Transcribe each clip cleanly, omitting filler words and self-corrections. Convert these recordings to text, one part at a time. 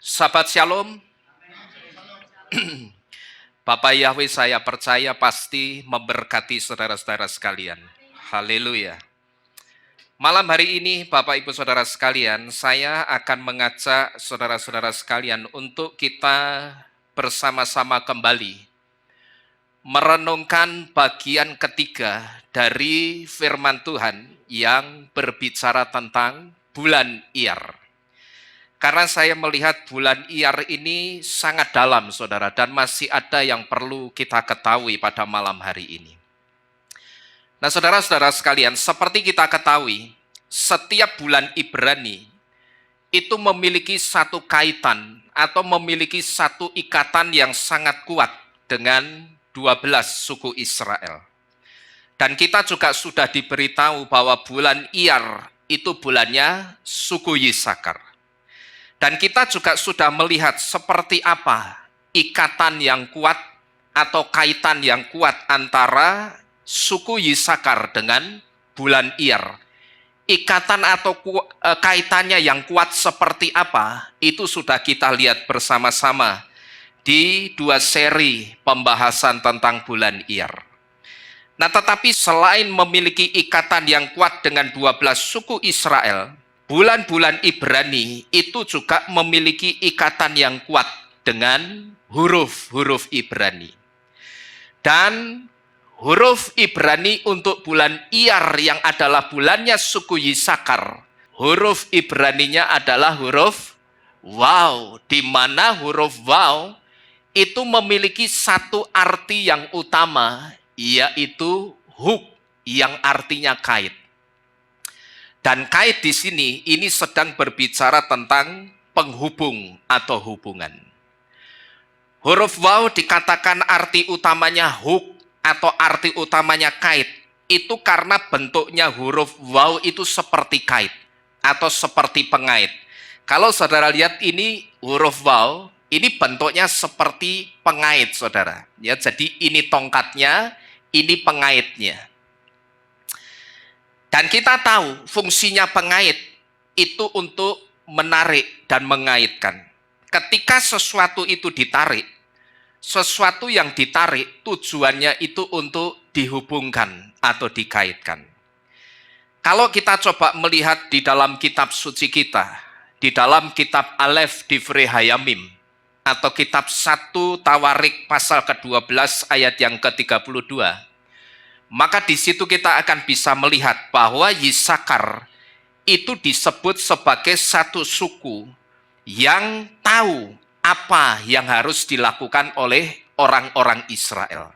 Sahabat Shalom, Bapak Yahweh saya percaya pasti memberkati saudara-saudara sekalian. Haleluya. Malam hari ini Bapak Ibu Saudara sekalian, saya akan mengajak saudara-saudara sekalian untuk kita bersama-sama kembali merenungkan bagian ketiga dari firman Tuhan yang berbicara tentang bulan Iyar. Karena saya melihat bulan Iyar ini sangat dalam, saudara, dan masih ada yang perlu kita ketahui pada malam hari ini. Nah, saudara-saudara sekalian, seperti kita ketahui, setiap bulan Ibrani itu memiliki satu kaitan atau memiliki satu ikatan yang sangat kuat dengan 12 suku Israel. Dan kita juga sudah diberitahu bahwa bulan Iyar itu bulannya suku Yisakar. Dan kita juga sudah melihat seperti apa ikatan yang kuat atau kaitan yang kuat antara suku Yisakar dengan bulan Iyar. Ikatan atau kaitannya yang kuat seperti apa, itu sudah kita lihat bersama-sama di 2 seri pembahasan tentang bulan Iyar. Nah, tetapi selain memiliki ikatan yang kuat dengan 12 suku Israel, bulan-bulan Ibrani itu juga memiliki ikatan yang kuat dengan huruf-huruf Ibrani. Dan huruf Ibrani untuk bulan Iyar yang adalah bulannya suku Yisakar, huruf Ibraninya adalah huruf Waw, di mana huruf Waw itu memiliki satu arti yang utama, yaitu huk, yang artinya kait. Dan kait di sini ini sedang berbicara tentang penghubung atau hubungan. Huruf Waw dikatakan arti utamanya huk atau arti utamanya kait. Itu karena bentuknya huruf Waw itu seperti kait atau seperti pengait. Kalau saudara lihat ini huruf Waw, ini bentuknya seperti pengait, saudara. Ya, jadi ini tongkatnya, ini pengaitnya. Dan kita tahu fungsinya pengait itu untuk menarik dan mengaitkan. Ketika sesuatu itu ditarik, sesuatu yang ditarik tujuannya itu untuk dihubungkan atau dikaitkan. Kalau kita coba melihat di dalam kitab suci kita, di dalam kitab Aleph Divrei Hayamim, atau kitab 1 Tawarik pasal ke-12 ayat yang ke-32, maka di situ kita akan bisa melihat bahwa Yisakar itu disebut sebagai satu suku yang tahu apa yang harus dilakukan oleh orang-orang Israel.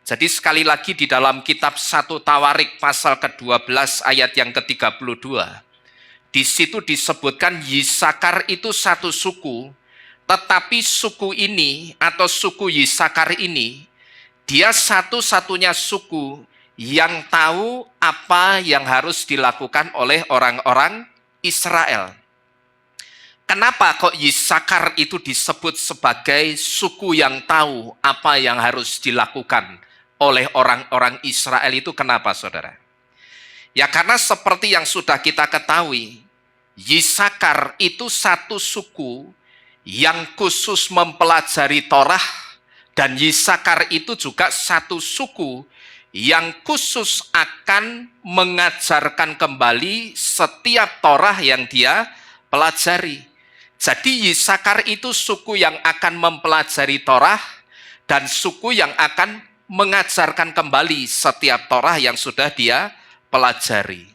Jadi sekali lagi di dalam kitab 1 Tawarik pasal ke-12 ayat yang ke-32, di situ disebutkan Yisakar itu satu suku, tetapi suku ini atau suku Yisakar ini, dia satu-satunya suku yang tahu apa yang harus dilakukan oleh orang-orang Israel. Kenapa kok Yisakar itu disebut sebagai suku yang tahu apa yang harus dilakukan oleh orang-orang Israel itu? Kenapa, saudara? Ya karena seperti yang sudah kita ketahui, Yisakar itu satu suku yang khusus mempelajari Torah, dan Yisakar itu juga satu suku yang khusus akan mengajarkan kembali setiap Torah yang dia pelajari. Jadi Yisakar itu suku yang akan mempelajari Torah dan suku yang akan mengajarkan kembali setiap Torah yang sudah dia pelajari.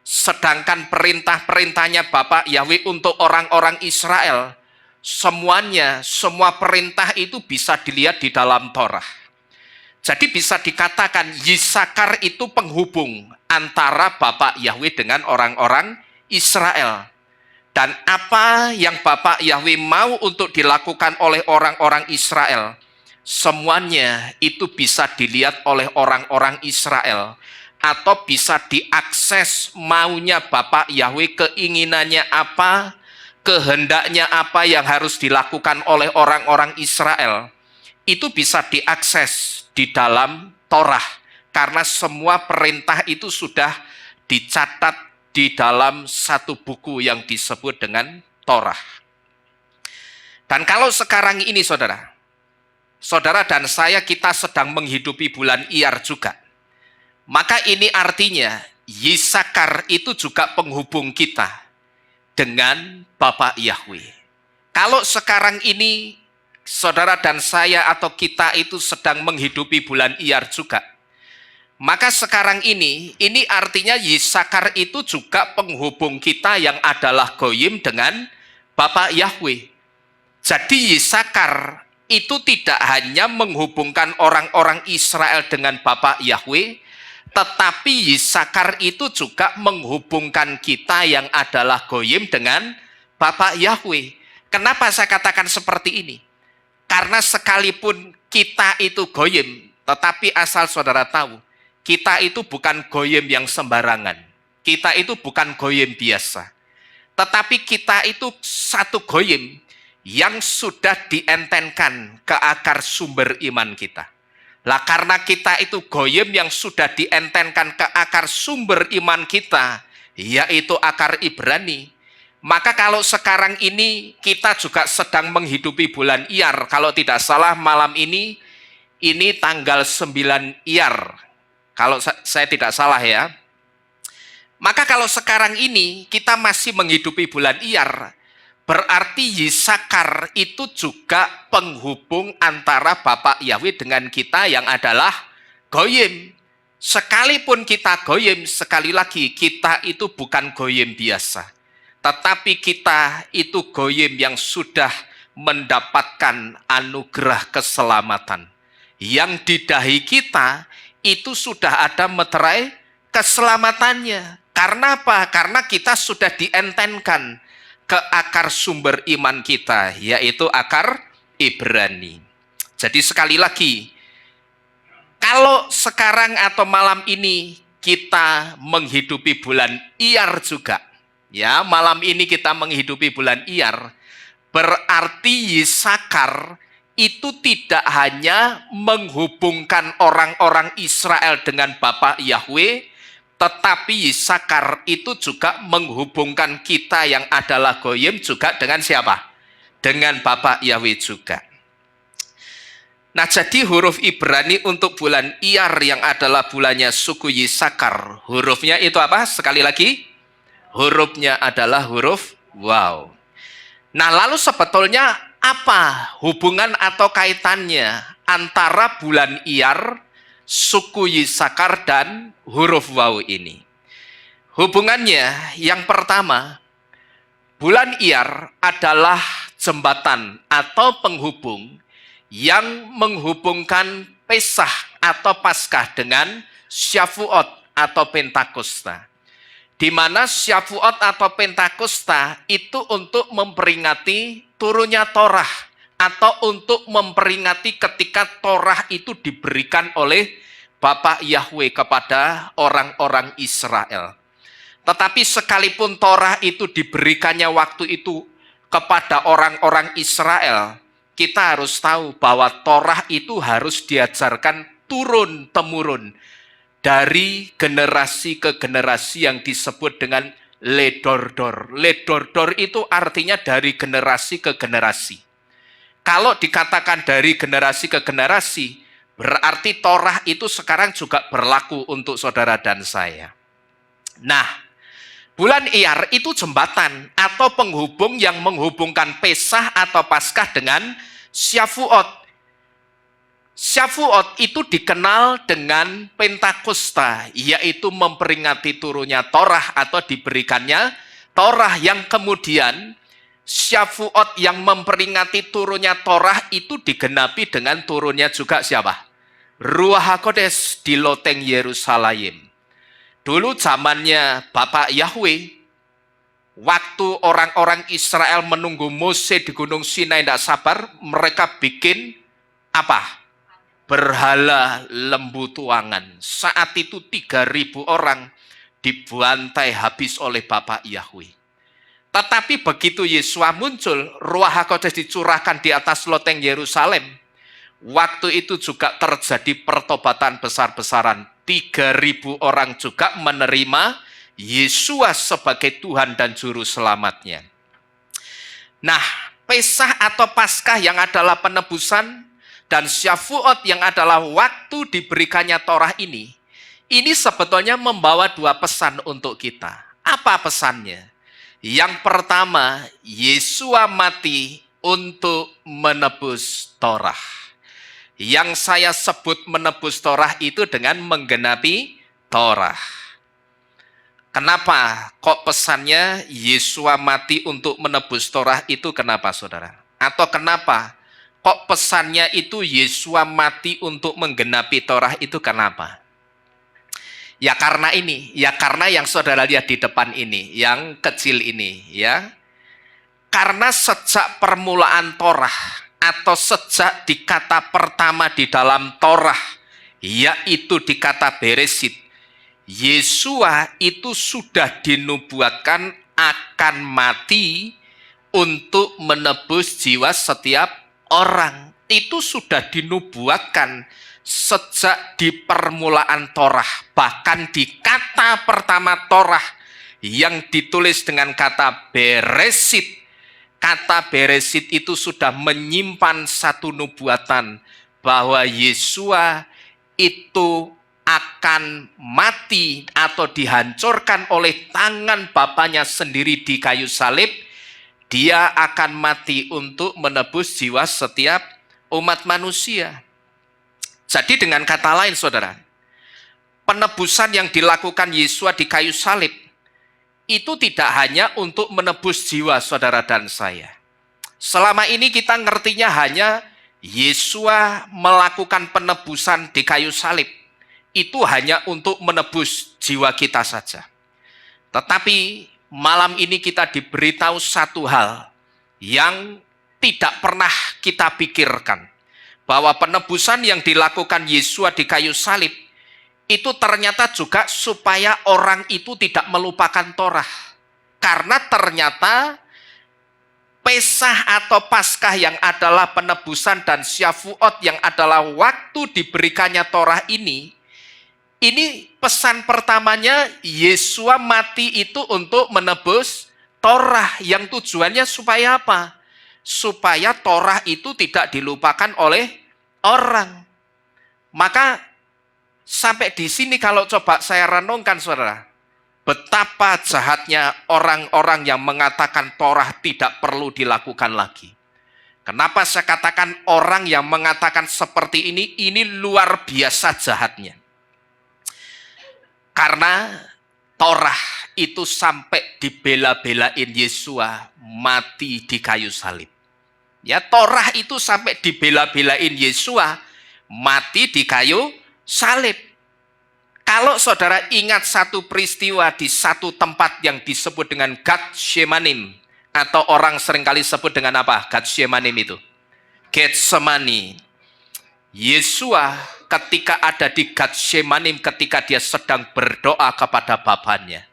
Sedangkan perintah-perintahnya Bapak Yahweh untuk orang-orang Israel, semuanya, semua perintah itu bisa dilihat di dalam Torah. Jadi bisa dikatakan Yisakar itu penghubung antara Bapak Yahweh dengan orang-orang Israel. Dan apa yang Bapak Yahweh mau untuk dilakukan oleh orang-orang Israel, semuanya itu bisa dilihat oleh orang-orang Israel, atau bisa diakses maunya Bapak Yahweh, keinginannya apa, kehendaknya apa yang harus dilakukan oleh orang-orang Israel, itu bisa diakses di dalam Torah, karena semua perintah itu sudah dicatat di dalam satu buku yang disebut dengan Torah. Dan kalau sekarang ini saudara dan saya kita sedang menghidupi bulan Iyar juga, maka ini artinya Yisakar itu juga penghubung kita dengan Bapa Yahweh. Kalau sekarang ini saudara dan saya atau kita itu sedang menghidupi bulan Iyar juga, maka sekarang ini artinya Yisakar itu juga penghubung kita yang adalah Goyim dengan Bapa Yahweh. Jadi Yisakar itu tidak hanya menghubungkan orang-orang Israel dengan Bapa Yahweh, tetapi Yisakar itu juga menghubungkan kita yang adalah Goyim dengan Bapa Yahweh. Kenapa saya katakan seperti ini? Karena sekalipun kita itu Goyim, tetapi asal saudara tahu, kita itu bukan Goyim yang sembarangan. Kita itu bukan Goyim biasa. Tetapi kita itu satu Goyim yang sudah dientenkan ke akar sumber iman kita. Lah karena kita itu Goyim yang sudah dientenkan ke akar sumber iman kita, yaitu akar Ibrani, maka kalau sekarang ini kita juga sedang menghidupi bulan Iyar. Kalau tidak salah malam ini tanggal 9 Iyar. Kalau saya tidak salah ya. Maka kalau sekarang ini kita masih menghidupi bulan Iyar, berarti Yisakar itu juga penghubung antara Bapa Yahweh dengan kita yang adalah Goyim. Sekalipun kita Goyim, sekali lagi kita itu bukan Goyim biasa. Tetapi kita itu Goyim yang sudah mendapatkan anugerah keselamatan. Yang di dahi kita itu sudah ada meterai keselamatannya. Karena apa? Karena kita sudah dientenkan ke akar sumber iman kita, yaitu akar Ibrani. Jadi sekali lagi, kalau sekarang atau malam ini kita menghidupi bulan Iyar juga, ya malam ini kita menghidupi bulan Iyar, berarti Yisakar itu tidak hanya menghubungkan orang-orang Israel dengan Bapa Yahweh, tetapi Yisakar itu juga menghubungkan kita yang adalah Goyim juga dengan siapa? Dengan Bapa Yahweh juga. Nah, jadi huruf Ibrani untuk bulan Iyar yang adalah bulannya suku Yisakar, hurufnya itu apa? Sekali lagi, hurufnya adalah huruf Waw. Nah, lalu sebetulnya apa hubungan atau kaitannya antara bulan Iyar, suku Yisakar dan huruf Waw ini? Hubungannya yang pertama, bulan Iyar adalah jembatan atau penghubung yang menghubungkan Pesah atau Paskah dengan Syavuot atau Pentakosta. Di mana Syavuot atau Pentakosta itu untuk memperingati turunnya Torah atau untuk memperingati ketika Torah itu diberikan oleh Bapa Yahweh kepada orang-orang Israel. Tetapi sekalipun Torah itu diberikannya waktu itu kepada orang-orang Israel, kita harus tahu bahwa Torah itu harus diajarkan turun-temurun dari generasi ke generasi yang disebut dengan ledordor. Ledordor itu artinya dari generasi ke generasi. Kalau dikatakan dari generasi ke generasi, berarti Torah itu sekarang juga berlaku untuk saudara dan saya. Nah, bulan Iyar itu jembatan atau penghubung yang menghubungkan Pesah atau Paskah dengan Syavuot. Syavuot itu dikenal dengan Pentakosta, yaitu memperingati turunnya Torah atau diberikannya Torah, yang kemudian Syavuot yang memperingati turunnya Torah itu digenapi dengan turunnya juga siapa? Ruach HaKodes di loteng Yerusalem. Dulu zamannya Bapa Yahweh, waktu orang-orang Israel menunggu Mose di Gunung Sinai tidak sabar, mereka bikin apa? Berhala lembu tuangan. Saat itu 3.000 orang dibantai habis oleh Bapa Yahweh. Tetapi begitu Yesua muncul, Ruach HaKodes dicurahkan di atas loteng Yerusalem. Waktu itu juga terjadi pertobatan besar-besaran. 3.000 orang juga menerima Yesua sebagai Tuhan dan Juru Selamatnya. Nah, Pesah atau Paskah yang adalah penebusan dan Syavuot yang adalah waktu diberikannya Torah ini sebetulnya membawa dua pesan untuk kita. Apa pesannya? Yang pertama, Yesua mati untuk menebus Torah. Yang saya sebut menebus Torah itu dengan menggenapi Torah. Kenapa kok pesannya Yesua mati untuk menebus Torah itu kenapa, saudara? Atau kenapa kok pesannya itu Yesua mati untuk menggenapi Torah itu kenapa? Ya karena ini, ya karena yang saudara lihat di depan ini, yang kecil ini, ya. Karena sejak permulaan Torah atau sejak di kata pertama di dalam Torah, yaitu di kata Beresit, Yesua itu sudah dinubuatkan akan mati untuk menebus jiwa setiap orang. Itu sudah dinubuatkan sejak di permulaan Torah. Bahkan di kata pertama Torah yang ditulis dengan kata Beresit. Kata Beresit itu sudah menyimpan satu nubuatan bahwa Yesua itu akan mati atau dihancurkan oleh tangan Bapanya sendiri di kayu salib. Dia akan mati untuk menebus jiwa setiap umat manusia. Jadi dengan kata lain, saudara, penebusan yang dilakukan Yesua di kayu salib itu tidak hanya untuk menebus jiwa saudara dan saya. Selama ini kita ngertinya hanya Yesua melakukan penebusan di kayu salib. Itu hanya untuk menebus jiwa kita saja. Tetapi malam ini kita diberitahu satu hal yang tidak pernah kita pikirkan. Bahwa penebusan yang dilakukan Yesua di kayu salib itu ternyata juga supaya orang itu tidak melupakan Torah. Karena ternyata Pesah atau Paskah yang adalah penebusan dan Syavuot yang adalah waktu diberikannya Torah ini pesan pertamanya Yesua mati itu untuk menebus Torah yang tujuannya supaya apa? Supaya Torah itu tidak dilupakan oleh orang. Maka sampai di sini kalau coba saya renungkan saudara, betapa jahatnya orang-orang yang mengatakan Torah tidak perlu dilakukan lagi. Kenapa saya katakan orang yang mengatakan seperti ini luar biasa jahatnya. Karena Torah itu sampai dibela-belain Yesua mati di kayu salib. Ya, Torah itu sampai dibela-belain Yesua mati di kayu salib. Kalau saudara ingat satu peristiwa di satu tempat yang disebut dengan Getsemani, atau orang seringkali sebut dengan apa? Getsemani itu. Getsemani. Yesua ketika ada di Getsemani, ketika dia sedang berdoa kepada Bapanya.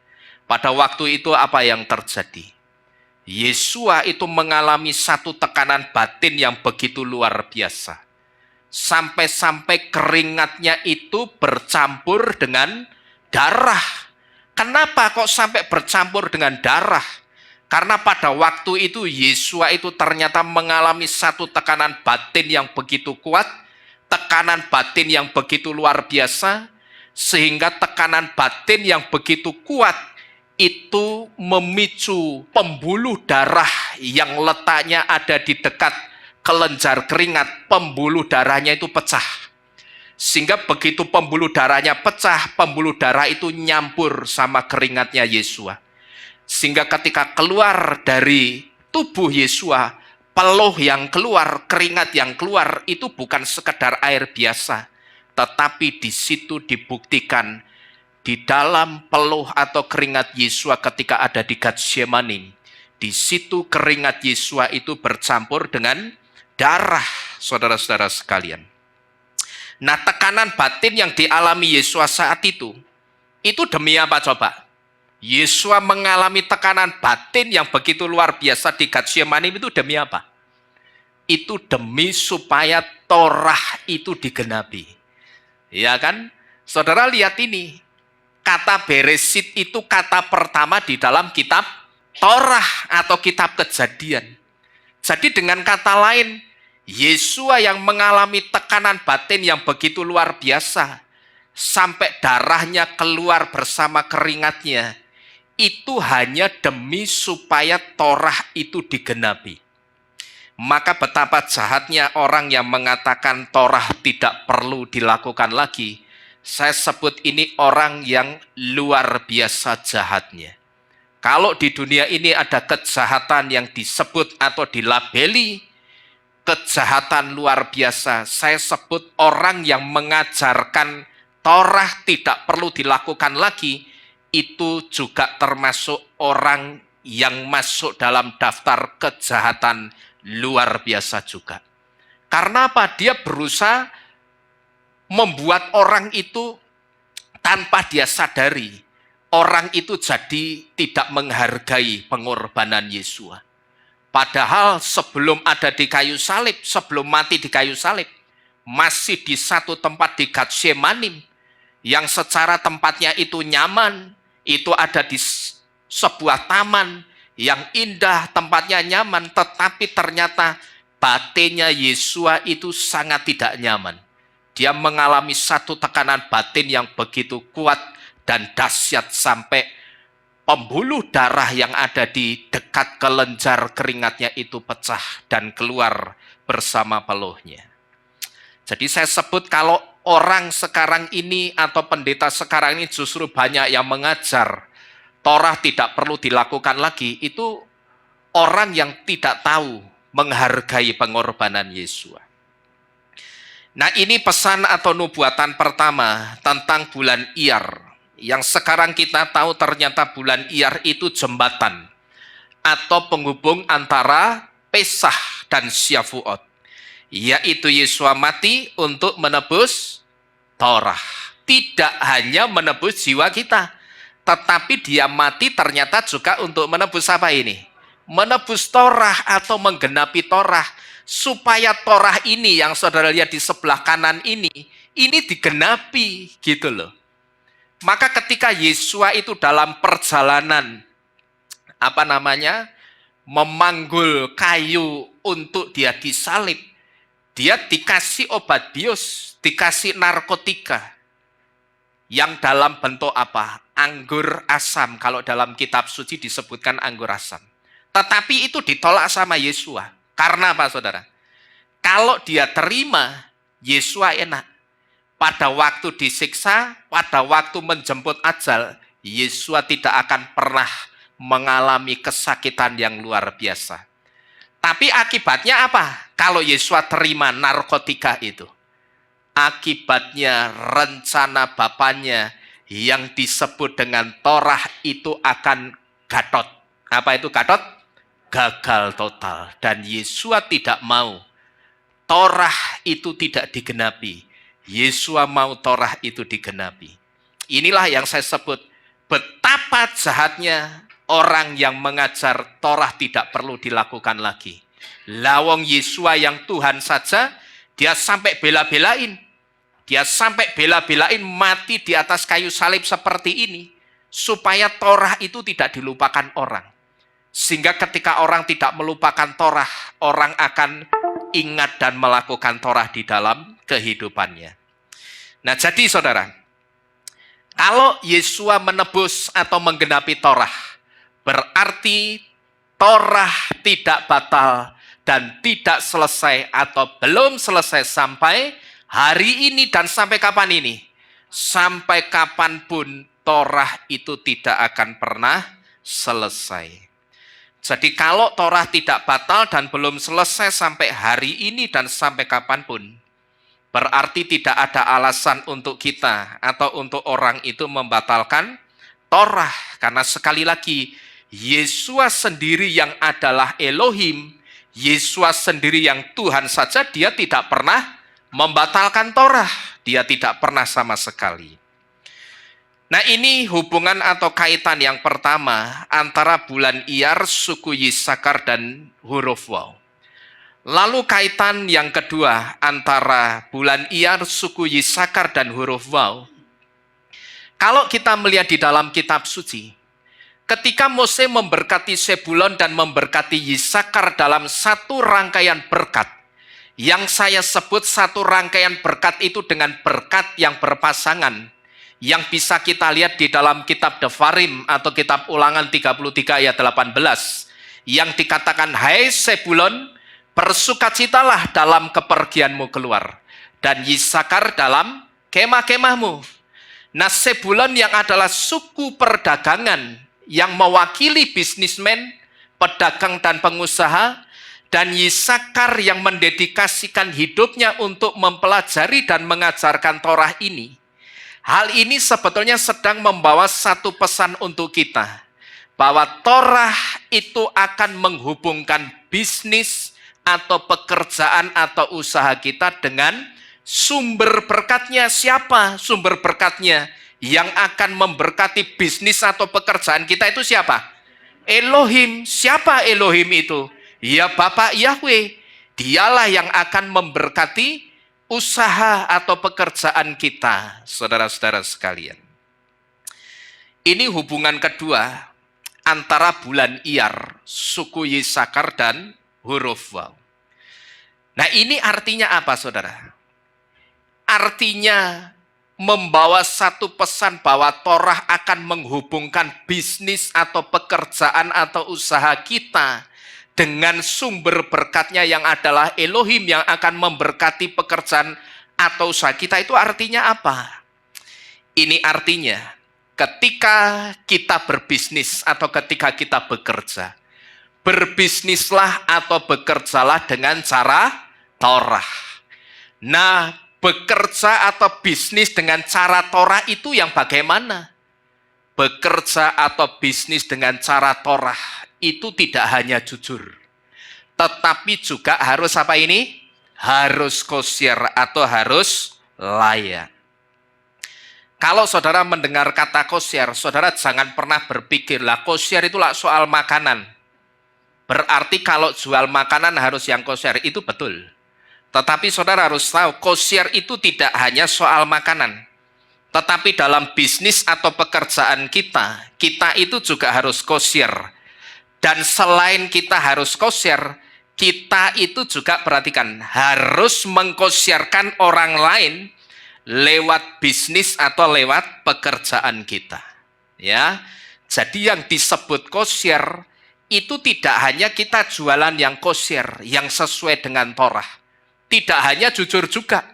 Pada waktu itu apa yang terjadi? Yesua itu mengalami satu tekanan batin yang begitu luar biasa. Sampai-sampai keringatnya itu bercampur dengan darah. Kenapa kok sampai bercampur dengan darah? Karena pada waktu itu Yesua itu ternyata mengalami satu tekanan batin yang begitu kuat, tekanan batin yang begitu luar biasa, sehingga tekanan batin yang begitu kuat itu memicu pembuluh darah yang letaknya ada di dekat kelenjar keringat, pembuluh darahnya itu pecah. Sehingga begitu pembuluh darahnya pecah, pembuluh darah itu nyampur sama keringatnya Yesua. Sehingga ketika keluar dari tubuh Yesua, peluh yang keluar, keringat yang keluar itu bukan sekedar air biasa, tetapi di situ dibuktikan di dalam peluh atau keringat Yesua ketika ada di Getsemani, di situ keringat Yesua itu bercampur dengan darah, saudara-saudara sekalian. Nah, tekanan batin yang dialami Yesua saat itu demi apa coba? Yesua mengalami tekanan batin yang begitu luar biasa di Getsemani itu demi apa? Itu demi supaya Torah itu digenapi. Ya kan? Saudara lihat ini. Kata Beresit itu kata pertama di dalam kitab Torah atau kitab Kejadian. Jadi dengan kata lain, Yesua yang mengalami tekanan batin yang begitu luar biasa, sampai darahnya keluar bersama keringatnya, itu hanya demi supaya Torah itu digenapi. Maka betapa jahatnya orang yang mengatakan Torah tidak perlu dilakukan lagi. Saya sebut ini orang yang luar biasa jahatnya. Kalau di dunia ini ada kejahatan yang disebut atau dilabeli kejahatan luar biasa, saya sebut orang yang mengajarkan Torah tidak perlu dilakukan lagi, itu juga termasuk orang yang masuk dalam daftar kejahatan luar biasa juga. Karena apa? Dia berusaha membuat orang itu tanpa dia sadari, orang itu jadi tidak menghargai pengorbanan Yesua. Padahal sebelum ada di kayu salib, sebelum mati di kayu salib, masih di satu tempat di Getsemani, yang secara tempatnya itu nyaman, itu ada di sebuah taman yang indah, tempatnya nyaman, tetapi ternyata batinnya Yesua itu sangat tidak nyaman. Dia mengalami satu tekanan batin yang begitu kuat dan dahsyat sampai pembuluh darah yang ada di dekat kelenjar keringatnya itu pecah dan keluar bersama peluhnya. Jadi saya sebut kalau orang sekarang ini atau pendeta sekarang ini justru banyak yang mengajar Torah tidak perlu dilakukan lagi, itu orang yang tidak tahu menghargai pengorbanan Yesua. Nah, ini pesan atau nubuatan pertama tentang bulan Iyar. Yang sekarang kita tahu ternyata bulan Iyar itu jembatan atau penghubung antara Pesah dan Syavuot, yaitu Yesua mati untuk menebus Torah. Tidak hanya menebus jiwa kita, tetapi dia mati ternyata juga untuk menebus apa ini? Menebus Torah atau menggenapi Torah, supaya Torah ini yang saudara lihat di sebelah kanan ini digenapi gitu loh. Maka ketika Yesua itu dalam perjalanan memanggul kayu untuk dia disalib, dia dikasih obat bius, dikasih narkotika yang dalam bentuk apa? Anggur asam. Kalau dalam kitab suci disebutkan anggur asam. Tetapi itu ditolak sama Yesua. Karena apa, saudara? Kalau dia terima, Yesua enak. Pada waktu disiksa, pada waktu menjemput ajal, Yesua tidak akan pernah mengalami kesakitan yang luar biasa. Tapi akibatnya apa? Kalau Yesua terima narkotika itu, akibatnya rencana Bapaknya yang disebut dengan Torah itu akan gatot. Apa itu gatot? Gagal total. Dan Yesua tidak mau Torah itu tidak digenapi. Yesua mau Torah itu digenapi. Inilah yang saya sebut betapa jahatnya orang yang mengajar Torah tidak perlu dilakukan lagi. Lawang Yesua yang Tuhan saja, dia sampai bela-belain. Dia sampai bela-belain mati di atas kayu salib seperti ini, supaya Torah itu tidak dilupakan orang. Sehingga ketika orang tidak melupakan Torah, orang akan ingat dan melakukan Torah di dalam kehidupannya. Nah, jadi saudara, kalau Yesua menebus atau menggenapi Torah, berarti Torah tidak batal dan tidak selesai atau belum selesai sampai hari ini dan sampai kapan ini? Sampai kapanpun Torah itu tidak akan pernah selesai. Jadi kalau Torah tidak batal dan belum selesai sampai hari ini dan sampai kapanpun, berarti tidak ada alasan untuk kita atau untuk orang itu membatalkan Torah. Karena sekali lagi, Yesua sendiri yang adalah Elohim, Yesua sendiri yang Tuhan saja, dia tidak pernah membatalkan Torah. Dia tidak pernah sama sekali. Nah, ini hubungan atau kaitan yang pertama antara bulan Iyar, suku Yisakar, dan huruf Waw. Lalu kaitan yang kedua antara bulan Iyar, suku Yisakar, dan huruf Waw. Kalau kita melihat di dalam kitab suci, Ketika Mose memberkati Sebulon dan memberkati Yisakar dalam satu rangkaian berkat, yang saya sebut satu rangkaian berkat itu dengan berkat yang berpasangan, yang bisa kita lihat di dalam kitab Devarim atau kitab Ulangan 33 ayat 18, yang dikatakan, hai Sebulon, bersukacitalah dalam kepergianmu keluar, dan Yisakar dalam kemah-kemahmu. Nah, Sebulon yang adalah suku perdagangan, yang mewakili bisnismen, pedagang dan pengusaha, dan Yisakar yang mendedikasikan hidupnya untuk mempelajari dan mengajarkan Torah ini. Hal ini sebetulnya sedang membawa satu pesan untuk kita, bahwa Torah itu akan menghubungkan bisnis atau pekerjaan atau usaha kita dengan sumber berkatnya. Siapa sumber berkatnya? Yang akan memberkati bisnis atau pekerjaan kita itu siapa? Elohim. Siapa Elohim itu? Ya Bapa Yahweh. Dialah yang akan memberkati usaha atau pekerjaan kita, saudara-saudara sekalian. Ini hubungan kedua antara bulan Iyar, suku Yisakar dan huruf Waw. Nah, ini artinya apa, saudara? Artinya membawa satu pesan bahwa Torah akan menghubungkan bisnis atau pekerjaan atau usaha kita dengan sumber berkatnya yang adalah Elohim yang akan memberkati pekerjaan atau usaha kita. Itu artinya apa? Ini artinya ketika kita berbisnis atau ketika kita bekerja, berbisnislah atau bekerjalah dengan cara Torah. Nah, bekerja atau bisnis dengan cara Torah itu yang bagaimana? Bekerja atau bisnis dengan cara Torah itu tidak hanya jujur, tetapi juga harus apa ini? Harus kosher atau harus layak. Kalau saudara mendengar kata kosher, saudara jangan pernah berpikir, lah kosher itulah soal makanan. Berarti kalau jual makanan harus yang kosher, itu betul. Tetapi saudara harus tahu, kosher itu tidak hanya soal makanan. Tetapi dalam bisnis atau pekerjaan kita, kita itu juga harus kosher. Dan selain kita harus kosher, kita itu juga perhatikan, harus mengkosyerkan orang lain lewat bisnis atau lewat pekerjaan kita. Ya, jadi yang disebut kosher itu tidak hanya kita jualan yang kosher, yang sesuai dengan Torah. Tidak hanya jujur juga,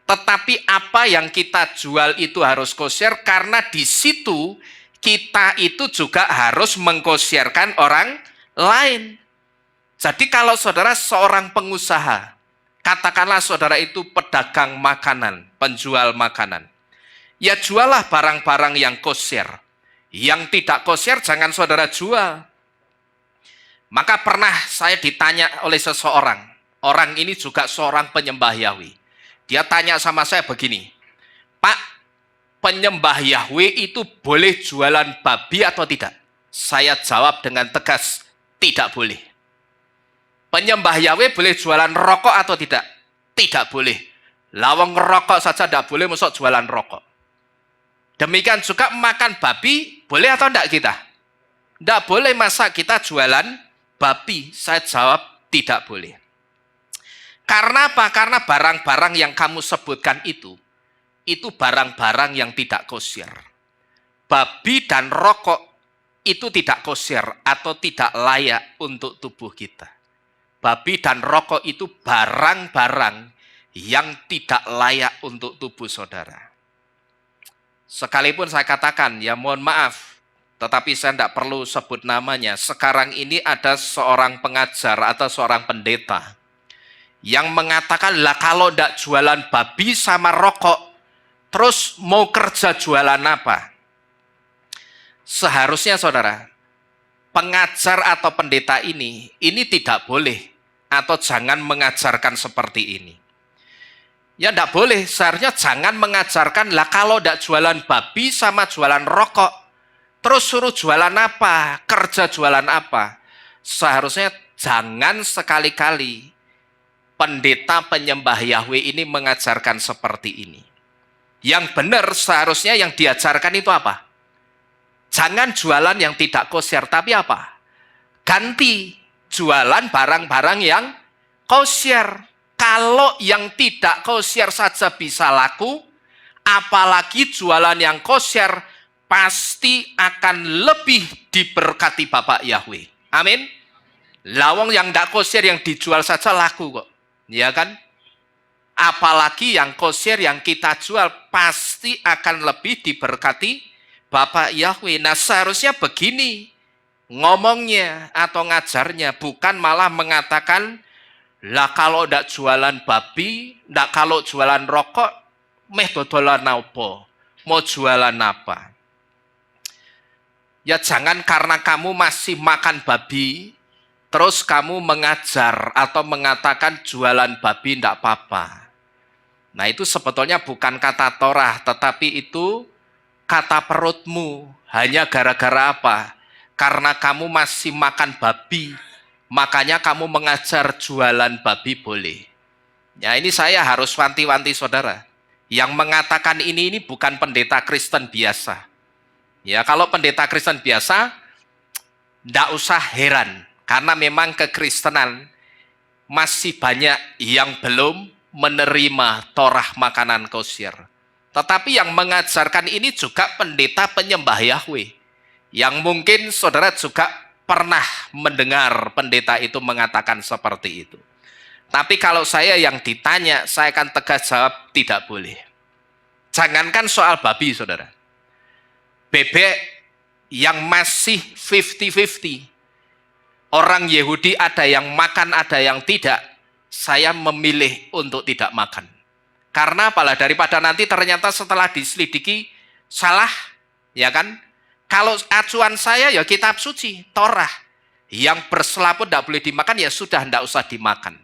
tetapi apa yang kita jual itu harus kosher, karena di situ kita itu juga harus mengkosyerkan orang lain. Jadi kalau saudara seorang pengusaha, katakanlah saudara itu pedagang makanan, penjual makanan, ya jualah barang-barang yang kosher. Yang tidak kosher jangan saudara jual. Maka pernah saya ditanya oleh seseorang, orang ini juga seorang penyembah Yahweh. Dia tanya sama saya begini, Pak, penyembah Yahweh itu boleh jualan babi atau tidak? Saya jawab dengan tegas, tidak boleh. Penyembah Yahweh boleh jualan rokok atau tidak? Tidak boleh. Lawang rokok saja tidak boleh, masuk jualan rokok. Demikian juga makan babi, boleh atau tidak kita? Tidak boleh, masa kita jualan babi? Saya jawab, tidak boleh. Karena apa? Karena barang-barang yang kamu sebutkan itu barang-barang yang tidak kosher. Babi dan rokok itu tidak kosher atau tidak layak untuk tubuh kita. Babi dan rokok itu barang-barang yang tidak layak untuk tubuh saudara. Sekalipun saya katakan, ya mohon maaf, tetapi saya tidak perlu sebut namanya. Sekarang ini ada seorang pengajar atau seorang pendeta yang mengatakan, lah kalau tidak jualan babi sama rokok, terus mau kerja jualan apa? Seharusnya saudara, pengajar atau pendeta ini tidak boleh atau jangan mengajarkan seperti ini. Ya tidak boleh, seharusnya jangan mengajarkan, lah kalau tidak jualan babi sama jualan rokok, terus suruh jualan apa? Kerja jualan apa? Seharusnya jangan sekali-kali pendeta penyembah Yahweh ini mengajarkan seperti ini. Yang benar seharusnya yang diajarkan itu apa? Jangan jualan yang tidak kosher, tapi apa? Ganti jualan barang-barang yang kosher. Kalau yang tidak kosher saja bisa laku, apalagi jualan yang kosher pasti akan lebih diberkati Bapak Yahweh. Amin. Lawang yang tidak kosher yang dijual saja laku kok. Ya kan? Apalagi yang kosher yang kita jual pasti akan lebih diberkati Bapak Yahweh. Nah seharusnya begini ngomongnya atau ngajarnya, bukan malah mengatakan, lah kalau tidak jualan babi, tidak kalau jualan rokok, meh dodolan apa? Mau jualan apa? Ya jangan karena kamu masih makan babi, terus kamu mengajar atau mengatakan jualan babi tidak apa-apa. Nah itu sebetulnya bukan kata Torah, tetapi itu kata perutmu. Hanya gara-gara apa? Karena kamu masih makan babi, makanya kamu mengajar jualan babi boleh. Ya ini saya harus wanti-wanti saudara. Yang mengatakan ini bukan pendeta Kristen biasa. Ya kalau pendeta Kristen biasa, tidak usah heran. Karena memang kekristenan masih banyak yang belum menerima Torah makanan kosher. Tetapi yang mengajarkan ini juga pendeta penyembah Yahweh. Yang mungkin saudara juga pernah mendengar pendeta itu mengatakan seperti itu. Tapi kalau saya yang ditanya, saya akan tegas jawab tidak boleh. Jangankan soal babi saudara. Bebek yang masih 50-50. Orang Yahudi ada yang makan, ada yang tidak. Saya memilih untuk tidak makan. Karena apalah, daripada nanti ternyata setelah diselidiki salah, ya kan? Kalau acuan saya ya kitab suci, Torah. Yang berselaput tidak boleh dimakan, ya sudah tidak usah dimakan.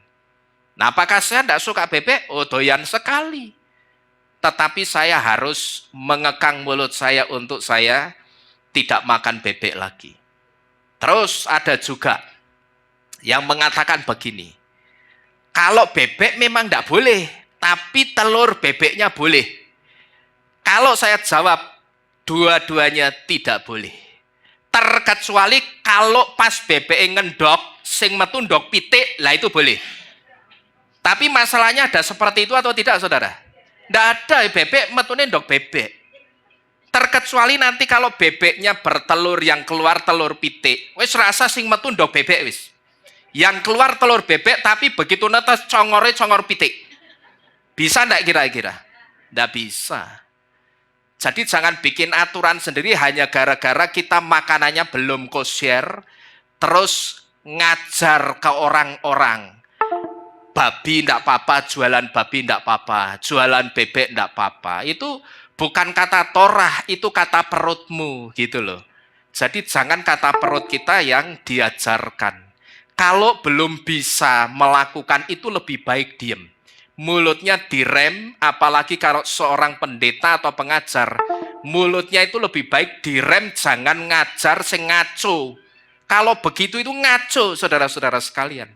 Nah apakah saya tidak suka bebek? Oh doyan sekali. Tetapi saya harus mengekang mulut saya untuk saya tidak makan bebek lagi. Terus ada juga yang mengatakan begini, kalau bebek memang tidak boleh, tapi telur bebeknya boleh. Kalau saya jawab, dua-duanya tidak boleh. Terkecuali kalau pas bebek ngendok, sing metu ndok pitik, lah itu boleh. Tapi masalahnya ada seperti itu atau tidak saudara? Tidak ada bebek metune ndok bebek. Terkecuali nanti kalau bebeknya bertelur yang keluar telur pitik, wis rasa sing metu ndok bebek wis. Yang keluar telur bebek tapi begitu netes congore congor pitik. Bisa enggak kira-kira? Enggak bisa. Jadi jangan bikin aturan sendiri hanya gara-gara kita makanannya belum kosher, terus ngajar ke orang-orang. Babi enggak apa-apa, jualan babi enggak apa-apa, jualan bebek enggak apa-apa. Itu bukan kata Torah, itu kata perutmu gitu loh. Jadi jangan kata perut kita yang diajarkan. Kalau belum bisa melakukan itu lebih baik diem. Mulutnya direm, apalagi kalau seorang pendeta atau pengajar, mulutnya itu lebih baik direm, jangan ngajar sing ngaco. Kalau begitu itu ngaco, saudara-saudara sekalian.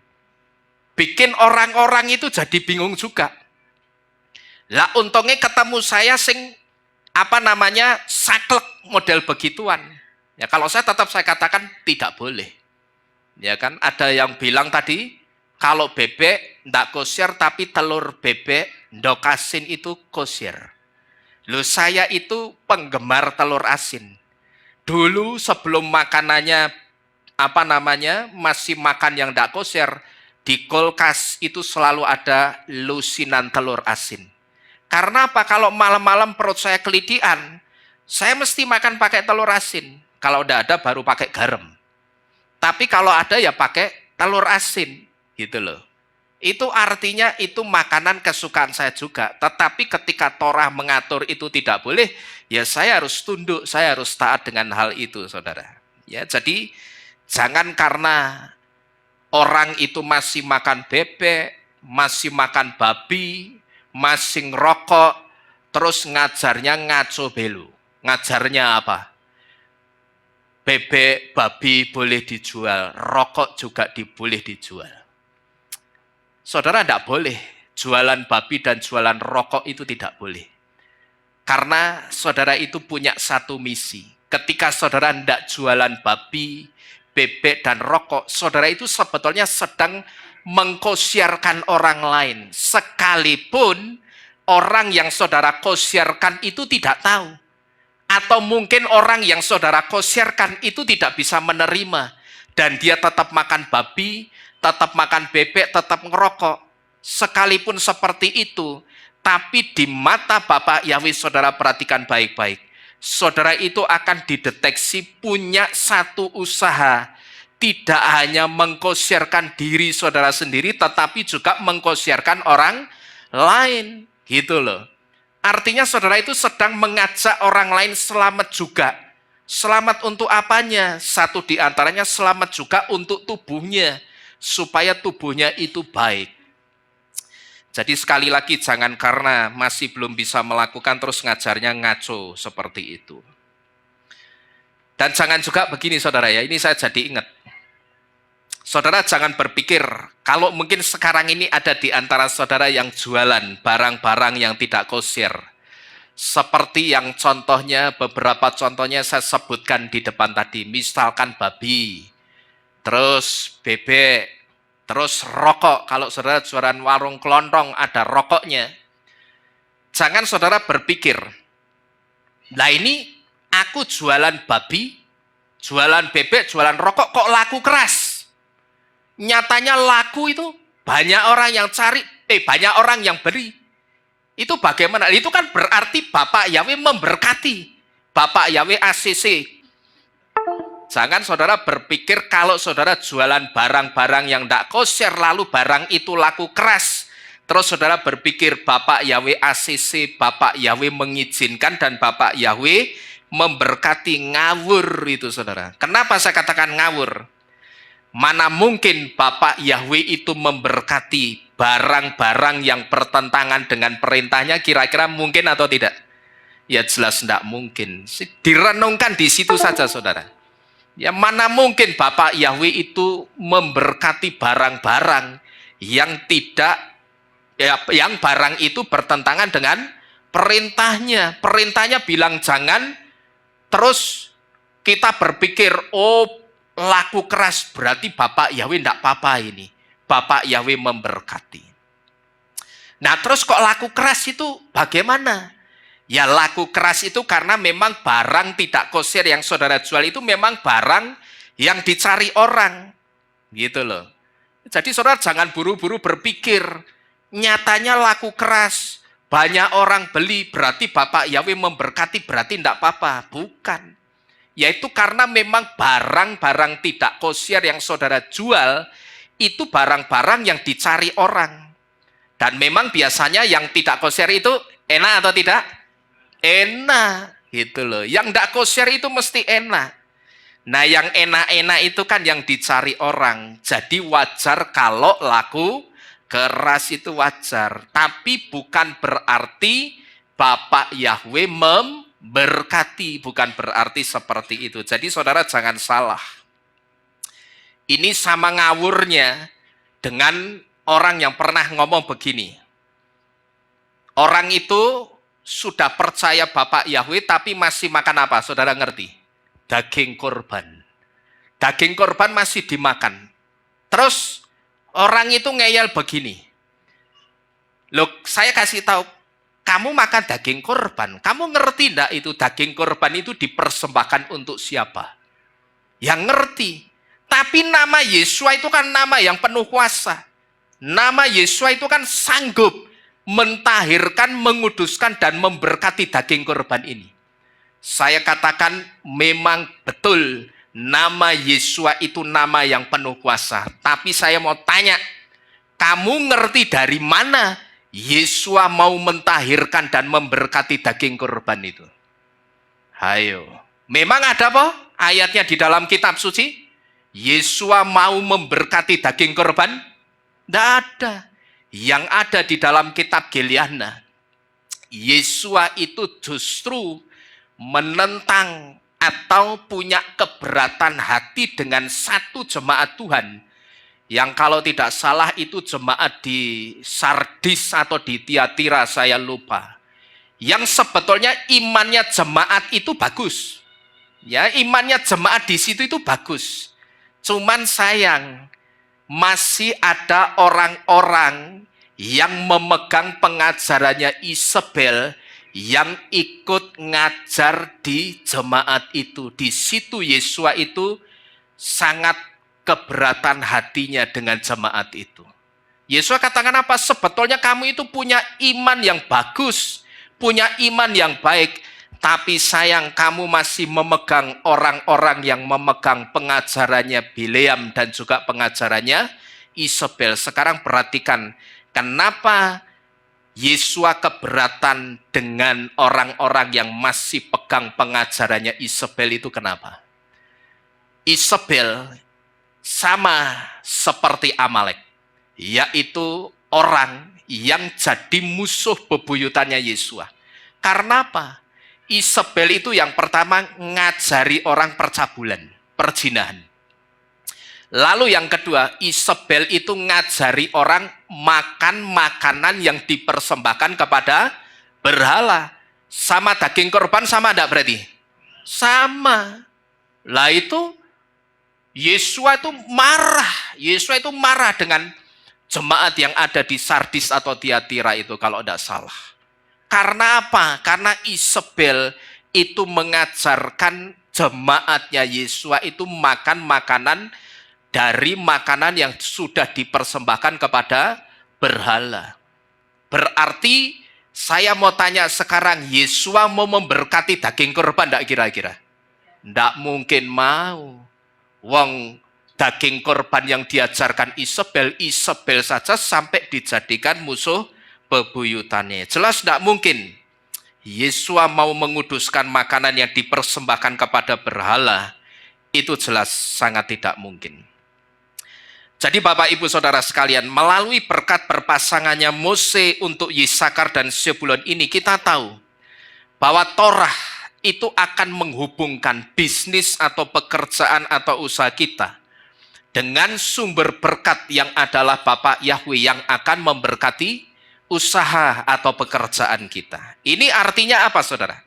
Bikin orang-orang itu jadi bingung juga. Lah untungnya ketemu saya sing saklek model begituan. Ya kalau saya tetap saya katakan tidak boleh. Ya kan ada yang bilang tadi kalau bebek ndak kosher tapi telur bebek ndok asin itu kosher. Loh saya itu penggemar telur asin. Dulu sebelum makanannya masih makan yang ndak kosher, di kulkas itu selalu ada lusinan telur asin. Karena apa? Kalau malam-malam perut saya kelidian, saya mesti makan pakai telur asin. Kalau ndak ada baru pakai garam. Tapi kalau ada ya pakai telur asin, gitu loh. Itu artinya itu makanan kesukaan saya juga. Tetapi ketika Torah mengatur itu tidak boleh, ya saya harus tunduk, saya harus taat dengan hal itu, saudara. Ya, jadi jangan karena orang itu masih makan bebek, masih makan babi, masih ngerokok, terus ngajarnya ngaco belu. Ngajarnya apa? Bebek, babi boleh dijual, rokok juga boleh dijual. Saudara tidak boleh, jualan babi dan jualan rokok itu tidak boleh. Karena saudara itu punya satu misi. Ketika saudara hendak jualan babi, bebek, dan rokok, saudara itu sebetulnya sedang mengkosiarkan orang lain. Sekalipun orang yang saudara kosiarkan itu tidak tahu. Atau mungkin orang yang saudara kosiarkan itu tidak bisa menerima. Dan dia tetap makan babi, tetap makan bebek, tetap ngerokok. Sekalipun seperti itu, tapi di mata Bapak Yahweh saudara perhatikan baik-baik. Saudara itu akan dideteksi punya satu usaha. Tidak hanya mengkosiarkan diri saudara sendiri, tetapi juga mengkosiarkan orang lain. Gitu loh. Artinya saudara itu sedang mengajak orang lain selamat juga. Selamat untuk apanya? Satu di antaranya selamat juga untuk tubuhnya. Supaya tubuhnya itu baik. Jadi sekali lagi jangan karena masih belum bisa melakukan terus ngajarnya ngaco seperti itu. Dan jangan juga begini saudara ya, ini saya jadi ingat. Saudara jangan berpikir kalau mungkin sekarang ini ada di antara saudara yang jualan barang-barang yang tidak kosher. Seperti yang contohnya, beberapa contohnya saya sebutkan di depan tadi. Misalkan babi, terus bebek, terus rokok. Kalau saudara jualan warung kelontong ada rokoknya. Jangan saudara berpikir, nah ini aku jualan babi, jualan bebek, jualan rokok kok laku keras. Nyatanya laku itu banyak orang yang cari, banyak orang yang beli. Itu bagaimana? Itu kan berarti Bapak Yahweh memberkati. Bapak Yahweh ACC. Jangan saudara berpikir kalau saudara jualan barang-barang yang tidak kosher lalu barang itu laku keras. Terus saudara berpikir Bapak Yahweh ACC, Bapak Yahweh mengizinkan dan Bapak Yahweh memberkati. Ngawur itu saudara. Kenapa saya katakan ngawur? Mana mungkin Bapak Yahweh itu memberkati barang-barang yang bertentangan dengan perintahnya, kira-kira mungkin atau tidak? Ya jelas tidak mungkin. Direnungkan di situ saja saudara. Ya mana mungkin Bapak Yahweh itu memberkati barang-barang yang tidak, ya, yang barang itu bertentangan dengan perintahnya. Perintahnya bilang jangan, terus kita berpikir, oh laku keras berarti Bapak Yahweh tidak apa-apa ini. Bapak Yahweh memberkati. Nah terus kok laku keras itu bagaimana? Ya laku keras itu karena memang barang tidak kosher yang saudara jual itu memang barang yang dicari orang. Gitu loh. Jadi saudara jangan buru-buru berpikir, nyatanya laku keras, banyak orang beli, berarti Bapak Yahweh memberkati, berarti tidak apa-apa. Bukan. Yaitu karena memang barang-barang tidak kosher yang saudara jual, itu barang-barang yang dicari orang. Dan memang biasanya yang tidak kosher itu enak atau tidak? Enak, gitu loh. Yang tidak kosher itu mesti enak. Nah yang enak-enak itu kan yang dicari orang. Jadi wajar kalau laku keras itu wajar. Tapi bukan berarti Bapak Yahweh memberkati. Bukan berarti seperti itu. Jadi saudara jangan salah. Ini sama ngawurnya dengan orang yang pernah ngomong begini. Orang itu sudah percaya Bapak Yahweh tapi masih makan apa? Saudara ngerti? Daging korban. Daging korban masih dimakan. Terus orang itu ngeyel begini. Loh, saya kasih tahu, kamu makan daging korban. Kamu ngerti enggak itu daging korban itu dipersembahkan untuk siapa? Yang ngerti. Tapi nama Yesua itu kan nama yang penuh kuasa. Nama Yesua itu kan sanggup mentahirkan, menguduskan, dan memberkati daging korban ini. Saya katakan memang betul nama Yesua itu nama yang penuh kuasa. Tapi saya mau tanya, kamu ngerti dari mana Yesua mau mentahirkan dan memberkati daging korban itu? Hayo. Memang ada apa ayatnya di dalam kitab suci? Yesua mau memberkati daging korban? Tidak ada. Yang ada di dalam kitab Geliana, Yesua itu justru menentang atau punya keberatan hati dengan satu jemaat Tuhan. Yang kalau tidak salah itu jemaat di Sardis atau di Tiatira, saya lupa. Yang sebetulnya imannya jemaat itu bagus. Ya, imannya jemaat di situ itu bagus. Cuman sayang, masih ada orang-orang yang memegang pengajarannya Isabel yang ikut ngajar di jemaat itu. Di situ Yesua itu sangat keberatan hatinya dengan jemaat itu. Yesus katakan apa? Sebetulnya kamu itu punya iman yang bagus, punya iman yang baik, tapi sayang kamu masih memegang orang-orang yang memegang pengajarannya Bileam dan juga pengajarannya Isabel. Sekarang perhatikan, kenapa Yesus keberatan dengan orang-orang yang masih pegang pengajarannya Isabel itu kenapa? Isabel sama seperti Amalek, yaitu orang yang jadi musuh bebuyutannya Yesua. Karena apa? Isabel itu yang pertama ngajari orang percabulan, perzinahan. Lalu yang kedua, Isabel itu ngajari orang makan makanan yang dipersembahkan kepada berhala. Sama daging korban sama enggak berarti? Sama. Lah itu Yesua itu marah. Yesua itu marah dengan jemaat yang ada di Sardis atau Tiatira itu kalau tidak salah. Karena apa? Karena Isabel itu mengajarkan jemaatnya Yesua itu makan makanan dari makanan yang sudah dipersembahkan kepada berhala. Berarti saya mau tanya sekarang, Yesua mau memberkati daging korban tidak kira-kira? Tidak mungkin mau. Wong daging korban yang diajarkan Isabel saja sampai dijadikan musuh bebuyutannya. Jelas tidak mungkin. Yesua mau menguduskan makanan yang dipersembahkan kepada berhala. Itu jelas sangat tidak mungkin. Jadi Bapak Ibu Saudara sekalian, melalui berkat berpasangannya Mose untuk Yisakar dan Zebulon ini kita tahu bahwa Torah itu akan menghubungkan bisnis atau pekerjaan atau usaha kita dengan sumber berkat yang adalah Bapak Yahweh yang akan memberkati usaha atau pekerjaan kita. Ini artinya apa saudara?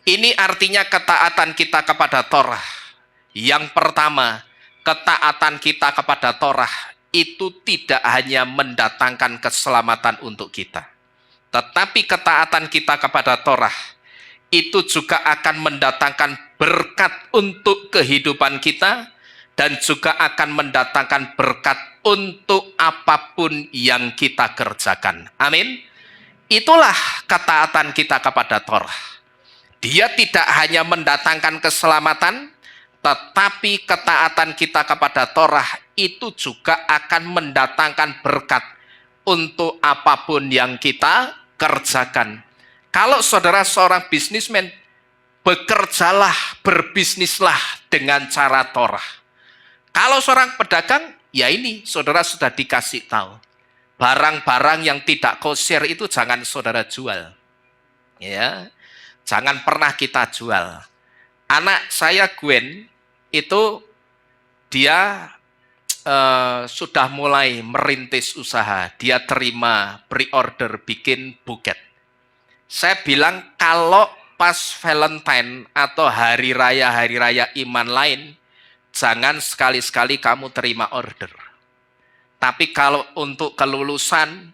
Ini artinya ketaatan kita kepada Torah. Yang pertama, ketaatan kita kepada Torah itu tidak hanya mendatangkan keselamatan untuk kita. Tetapi ketaatan kita kepada Torah itu juga akan mendatangkan berkat untuk kehidupan kita dan juga akan mendatangkan berkat untuk apapun yang kita kerjakan. Amin. Itulah ketaatan kita kepada Torah. Dia tidak hanya mendatangkan keselamatan, tetapi ketaatan kita kepada Torah itu juga akan mendatangkan berkat untuk apapun yang kita kerjakan. Kalau saudara seorang bisnismen, bekerjalah, berbisnislah dengan cara Torah. Kalau seorang pedagang, ya ini saudara sudah dikasih tahu. Barang-barang yang tidak kosher itu jangan saudara jual. Ya, jangan pernah kita jual. Anak saya Gwen itu dia sudah mulai merintis usaha. Dia terima pre-order bikin buket. Saya bilang kalau pas Valentine atau hari raya iman lain, jangan sekali-sekali kamu terima order. Tapi kalau untuk kelulusan,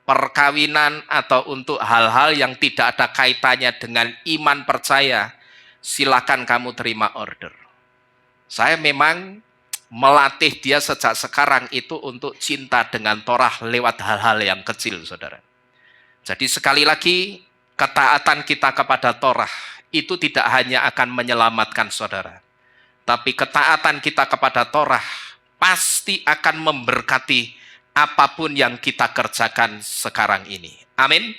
perkawinan, atau untuk hal-hal yang tidak ada kaitannya dengan iman percaya, silakan kamu terima order. Saya memang melatih dia sejak sekarang itu untuk cinta dengan Torah lewat hal-hal yang kecil, saudara. Jadi sekali lagi, ketaatan kita kepada Torah itu tidak hanya akan menyelamatkan saudara. Tapi ketaatan kita kepada Torah pasti akan memberkati apapun yang kita kerjakan sekarang ini. Amin.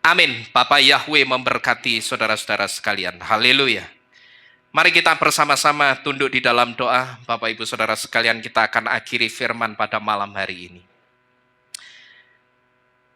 Amin. Bapak Yahweh memberkati saudara-saudara sekalian. Haleluya. Mari kita bersama-sama tunduk di dalam doa. Bapak Ibu Saudara sekalian, kita akan akhiri firman pada malam hari ini.